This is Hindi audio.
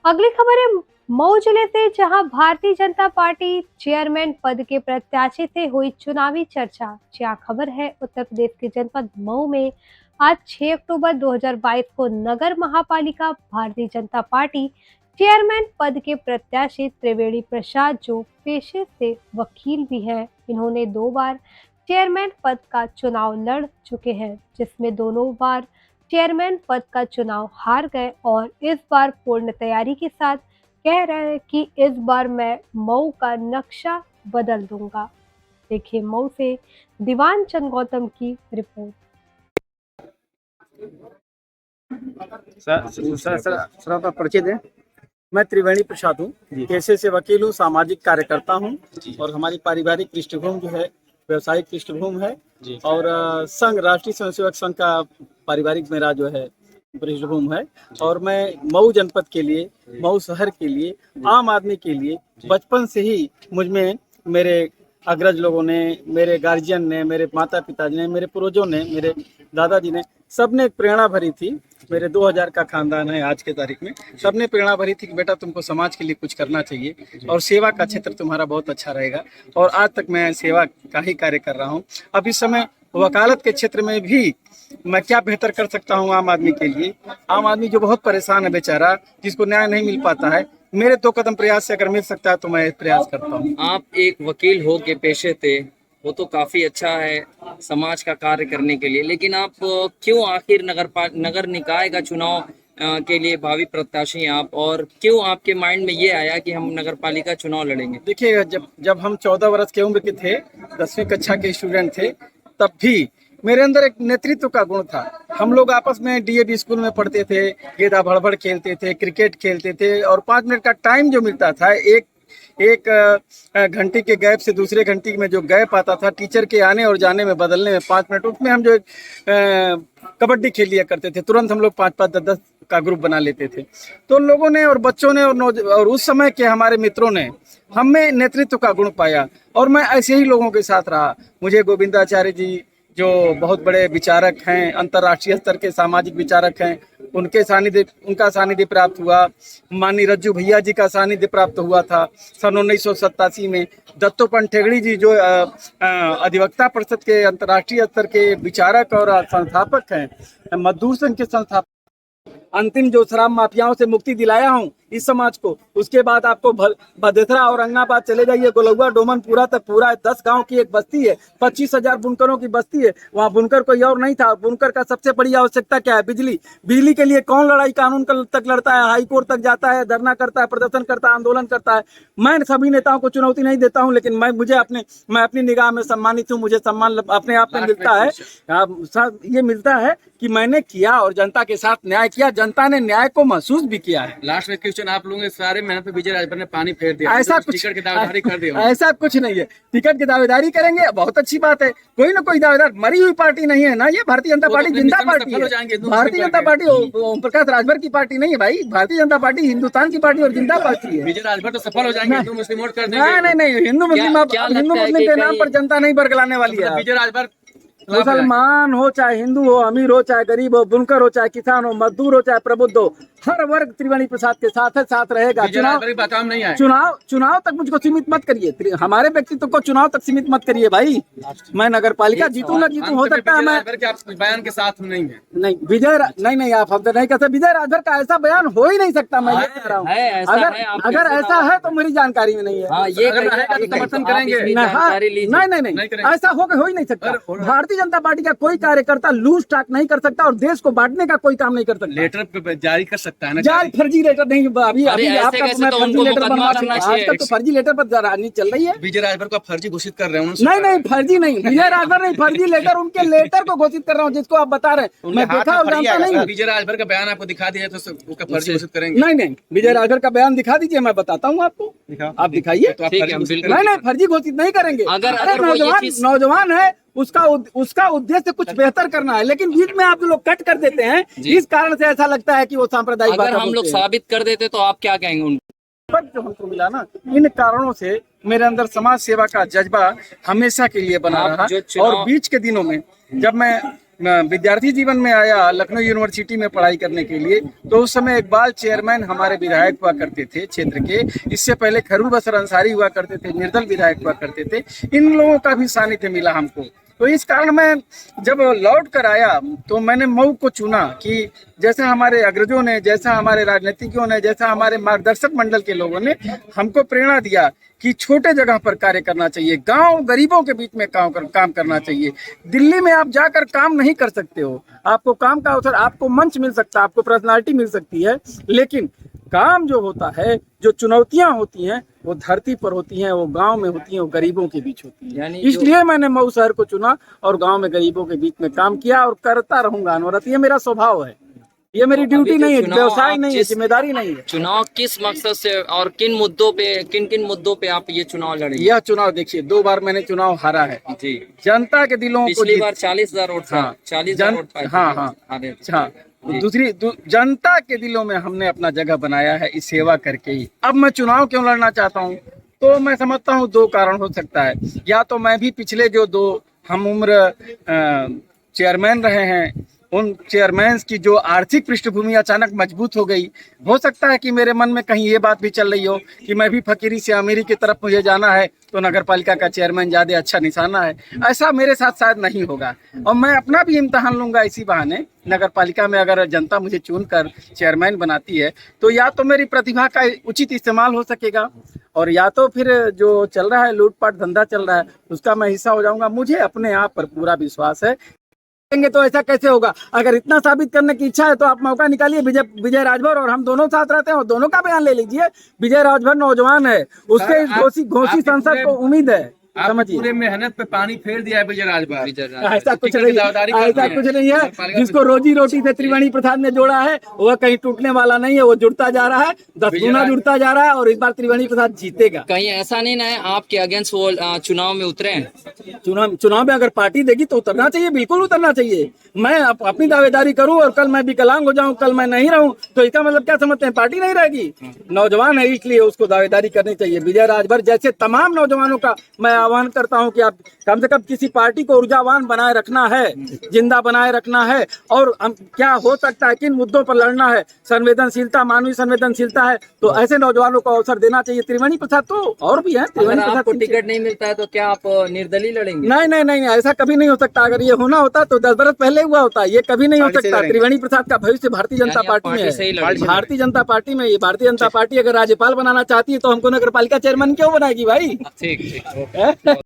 अगली खबर है मऊ जिले से, जहां भारतीय जनता पार्टी चेयरमैन पद के प्रत्याशी से हुई चुनावी चर्चा। क्या खबर है, उत्तर प्रदेश के जनपद मऊ में आज 6 अक्टूबर 2022 को नगर महापालिका भारतीय जनता पार्टी चेयरमैन पद के प्रत्याशी त्रिवेणी प्रसाद, जो पेशे से वकील भी हैं, इन्होंने 2 बार चेयरमैन पद का चुनाव लड़ चुके हैं, जिसमें दोनों बार चेयरमैन पद का चुनाव हार गए और इस बार पूर्ण तैयारी के साथ कह रहे हैं कि इस बार मैं मऊ का नक्शा बदल दूंगा। देखिए मऊ से दीवान चंद गौतम की रिपोर्ट। सर आपका परिचय दें। मैं त्रिवेणी प्रसाद हूँ, पेशे से वकील हूँ, सामाजिक कार्यकर्ता हूँ और हमारी पारिवारिक पृष्ठभूमि जो है व्यवसायिक पृष्ठभूमि है और संघ राष्ट्रीय स्वयंसेवक संघ का पारिवारिक मेरा जो है पृष्ठभूमि है। और मैं मऊ जनपद के लिए, मऊ शहर के लिए, आम आदमी के लिए बचपन से ही मुझमें मेरे अग्रज लोगों ने, मेरे गार्जियन ने, मेरे माता पिताजी ने, मेरे पूर्वजों ने, मेरे दादाजी ने, सबने एक प्रेरणा भरी थी। मेरे 2000 का खानदान है आज के तारीख में। सबने प्रेरणा भरी थी कि बेटा तुमको समाज के लिए कुछ करना चाहिए और सेवा का क्षेत्र तुम्हारा बहुत अच्छा रहेगा। और आज तक मैं सेवा का ही कार्य कर रहा हूँ। अब इस समय वकालत के क्षेत्र में भी मैं क्या बेहतर कर सकता हूँ आम आदमी के लिए। आम आदमी जो बहुत परेशान है बेचारा, जिसको न्याय नहीं मिल पाता है, मेरे 2 कदम प्रयास से अगर मिल सकता है तो मैं प्रयास करता हूँ। आप एक वकील हो के पेशे थे, वो तो काफी अच्छा है समाज का कार्य करने के लिए, लेकिन आप क्यों आखिर नगर निकाय का चुनाव के लिए भावी प्रत्याशी हैं आप, और क्यों आपके माइंड में ये आया कि हम नगर पालिका चुनाव लड़ेंगे? देखिए, जब हम 14 वर्ष के उम्र के थे, 10वीं कक्षा के स्टूडेंट थे, तब भी मेरे अंदर एक नेतृत्व का गुण था। हम लोग आपस में डीएवी स्कूल में पढ़ते थे, गेंदा भड़बड़ खेलते थे, क्रिकेट खेलते थे और 5 मिनट का टाइम जो मिलता था, एक घंटी के गैप से दूसरे घंटी में जो गैप आता था टीचर के आने और जाने में, बदलने में 5 मिनट, उसमें हम जो कबड्डी खेल लिया करते थे। तुरंत हम लोग 5-5, 10-10 का ग्रुप बना लेते थे। तो लोगों ने और बच्चों ने और उस समय के हमारे मित्रों ने हम में नेतृत्व का गुण पाया और मैं ऐसे ही लोगों के साथ रहा। मुझे गोविंदाचार्य जी जो बहुत बड़े विचारक हैं, अंतर्राष्ट्रीय स्तर के सामाजिक विचारक हैं, उनका सानिध्य प्राप्त हुआ। माननीय रज्जू भैया जी का सानिध्य प्राप्त हुआ था सन 1987 में। दत्तोपंत ठेगड़ी जी जो अधिवक्ता परिषद के अंतर्राष्ट्रीय स्तर के विचारक और संस्थापक हैं, मजदूर संघ के संस्थापक, अंतिम जो शराब माफियाओं से मुक्ति दिलाया हूँ इस समाज को। उसके बाद आपको भदेसरा, औरंगाबाद चले जाइए, गोलौआ, डोमनपुरा तक पूरा 10 गांव की एक बस्ती है, 25,000 बुनकरों की बस्ती है। वहाँ बुनकर कोई और नहीं था। बुनकर का सबसे बड़ी आवश्यकता क्या है? बिजली। बिजली के लिए कौन लड़ाई कानून तक लड़ता है, हाई कोर्ट तक जाता है, धरना करता है, प्रदर्शन करता है, आंदोलन करता है। मैं सभी नेताओं को चुनौती नहीं देता हूँ, लेकिन मैं अपनी निगाह में सम्मानित हूँ। मुझे सम्मान अपने आप में मिलता है। ये मिलता है कि मैंने किया और जनता के साथ न्याय किया, जनता ने न्याय को महसूस भी किया है। लास्ट में क्वेश्चन, आप लोगों के सारे मेहनत पे विजय राजभर ने पानी फेर दिया। ऐसा कुछ टिकट की दावेदारी कर दिया। ऐसा कुछ नहीं है। टिकट की दावेदारी करेंगे, बहुत अच्छी बात है। कोई ना कोई दावेदार, मरी हुई पार्टी नहीं है ना ये। भारतीय जनता पार्टी जिंदा पार्टी है। भारतीय जनता पार्टी ओम प्रकाश राजभर की पार्टी नहीं है भाई। भारतीय जनता पार्टी हिंदुस्तान की पार्टी और जिंदा पार्टी है। विजय राजभर तो सफल हो जाएंगे, हिंदू मुस्लिम वोट कर देंगे। नहीं, हिंदू मुस्लिम के नाम पर जनता नहीं बरगलाने वाली है। विजय राजभर मुसलमान हो, चाहे हिंदू हो, अमीर हो, चाहे गरीब हो, बुनकर हो, चाहे किसान हो, मजदूर हो, चाहे प्रबुद्ध हो, हर वर्ग त्रिवेणी प्रसाद के साथ है, साथ रहेगा। चुनाव तक मुझको सीमित मत करिए, हमारे व्यक्तित्व को चुनाव तक सीमित मत करिए भाई। मैं नगर पालिका जीतू ना जीतू, हो सकता है मैं बयान के साथ नहीं है। नहीं विजय नहीं आप हमसे नहीं कहते। विजय राजभर का ऐसा बयान हो ही नहीं सकता। मैं ये कह रहा हूँ, अगर ऐसा है तो मेरी जानकारी में नहीं है। ये समर्थन करेंगे? नहीं, ऐसा हो ही नहीं सकता। भारतीय जनता पार्टी का कोई कार्यकर्ता लूज टॉक नहीं कर सकता और देश को बांटने का कोई काम नहीं कर सकता। लेटर जारी कर सकता है ना? जाल फर्जी लेटर नहीं। अभी आपका फर्जी लेटर आजकल तो फर्जी लेटर पर राजनीति चल रही है। विजय राजभर को फर्जी घोषित कर रहे हैं। नहीं, फर्जी नहीं, विजय राजभर नहीं, फर्जी लेटर, उनके लेटर को घोषित कर रहा हूँ जिसको आप बता रहे हैं। मैं देखा और जानता नहीं। विजय राजभर का बयान आपको दिखा दिया तो उसका फर्जी घोषित करेंगे? नहीं, विजय राजभर का बयान दिखा दीजिए, मैं बताता हूँ आपको। आप दिखाइए। नहीं, फर्जी घोषित नहीं करेंगे। अगर नौजवान है, उसका उद्देश्य कुछ बेहतर करना है, लेकिन बीच में आप लोग कट कर देते हैं। इस कारण से ऐसा लगता है कि वो सांप्रदायिक। अगर हम लोग साबित कर देते तो आप क्या कहेंगे उनको? जो हमको मिला ना, इन कारणों से मेरे अंदर समाज सेवा का जज्बा हमेशा के लिए बना रहा। और बीच के दिनों में जब मैं विद्यार्थी जीवन में आया लखनऊ यूनिवर्सिटी में पढ़ाई करने के लिए, तो उस समय इकबाल चेयरमैन हमारे विधायक हुआ करते थे क्षेत्र के। इससे पहले खैरुल बसर अंसारी हुआ करते थे, निर्दल विधायक हुआ करते थे। इन लोगों का भी सानिध्य मिला हमको। तो इस कारण मैं जब लौट कर आया तो मैंने मऊ को चुना कि जैसा हमारे अग्रजों ने, जैसा हमारे राजनीतिज्ञों ने, जैसा हमारे मार्गदर्शक मंडल के लोगों ने हमको प्रेरणा दिया कि छोटे जगह पर कार्य करना चाहिए, गांव गरीबों के बीच में काम करना चाहिए। दिल्ली में आप जाकर काम नहीं कर सकते हो, आपको काम का अवसर, आपको मंच मिल सकता है, आपको पर्सनालिटी मिल सकती है, लेकिन काम जो होता है, जो चुनौतियां होती हैं, वो धरती पर होती हैं, वो गांव में होती हैं, वो गरीबों के बीच होती हैं। इसलिए मैंने मऊ शहर को चुना और गांव में गरीबों के बीच में काम किया और करता रहूंगा अनवरत। ये मेरा स्वभाव है, ये मेरी ड्यूटी नहीं है, व्यवसाय नहीं है, जिम्मेदारी नहीं है। चुनाव किस मकसद से और किन किन मुद्दों पे आप ये चुनाव लड़ेंगे? यह चुनाव देखिए 2 बार मैंने चुनाव हारा है जी। जनता के दिलों को। पिछली बार 40,000 वोट था। 40,000 वोट पाए थे। हाँ। दूसरी जनता के दिलों में हमने अपना जगह बनाया है इस सेवा करके ही। अब मैं चुनाव क्यों लड़ना चाहता हूँ, तो मैं समझता हूँ 2 कारण हो सकता है। या तो मैं भी पिछले जो 2 हम उम्र चेयरमैन रहे हैं, उन चेयरमैन की जो आर्थिक पृष्ठभूमि अचानक मजबूत हो गई, हो सकता है कि मेरे मन में कहीं ये बात भी चल रही हो कि मैं भी फकीरी से अमीरी की तरफ मुझे जाना है, तो नगर पालिका का चेयरमैन ज़्यादा अच्छा निशाना है। ऐसा मेरे साथ शायद नहीं होगा और मैं अपना भी इम्तहान लूंगा इसी बहाने। नगर पालिका में अगर जनता मुझे चुनकर चेयरमैन बनाती है तो या तो मेरी प्रतिभा का उचित इस्तेमाल हो सकेगा और या तो फिर जो चल रहा है लूटपाट धंधा चल रहा है उसका मैं हिस्सा हो जाऊंगा। मुझे अपने आप पर पूरा विश्वास है। तो ऐसा कैसे होगा? अगर इतना साबित करने की इच्छा है तो आप मौका निकालिए। विजय राजभर और हम दोनों साथ रहते हैं और दोनों का बयान ले लीजिए। विजय राजभर नौजवान है, उसके इस घोषी संसद को उम्मीद है। समझिए, पूरे मेहनत पे पानी फेर दिया है विजय राजभर। ऐसा कुछ नहीं, ऐसा कुछ नहीं है। जिसको रोजी रोटी से त्रिवेणी प्रसाद ने जोड़ा है वह कहीं टूटने वाला नहीं है, वो जुड़ता जा रहा है, 10 गुना जुड़ता जा रहा है और इस बार त्रिवेणी प्रसाद जीतेगा। कहीं ऐसा नहीं ना है आपके अगेंस्ट वो चुनाव में उतरे हैं? चुनाव में अगर पार्टी देगी तो उतरना चाहिए, बिल्कुल उतरना चाहिए। मैं अपनी दावेदारी करूं और कल मैं विकलांग हो जाऊं, कल मैं नहीं रहूं, तो इसका मतलब क्या समझते हैं? पार्टी नहीं रहेगी। नौजवान है इसलिए उसको दावेदारी करनी चाहिए। विजय राजभर जैसे तमाम नौजवानों का मैं आह्वान करता हूं कि आप कम से कम किसी पार्टी को ऊर्जावान बनाए रखना है, जिंदा बनाए रखना है और क्या हो सकता है, किन मुद्दों पर लड़ना है, संवेदनशीलता, मानवीय संवेदनशीलता है, तो ऐसे नौजवानों को अवसर देना चाहिए। त्रिवेणी प्रसाद तो और भी है। अगर आपको टिकट नहीं मिलता है तो क्या आप निर्दलीय लड़ेंगे? नहीं, ऐसा कभी नहीं हो सकता। अगर ये होना होता तो 10 बरस पहले हुआ होता, ये कभी नहीं हो सकता। त्रिवेणी प्रसाद का भविष्य भारतीय जनता पार्टी में है। भारतीय जनता पार्टी में, ये भारतीय जनता पार्टी अगर राज्यपाल बनाना चाहती है तो हमको नगर पालिका चेयरमैन क्यों बनाएगी भाई? ठीक।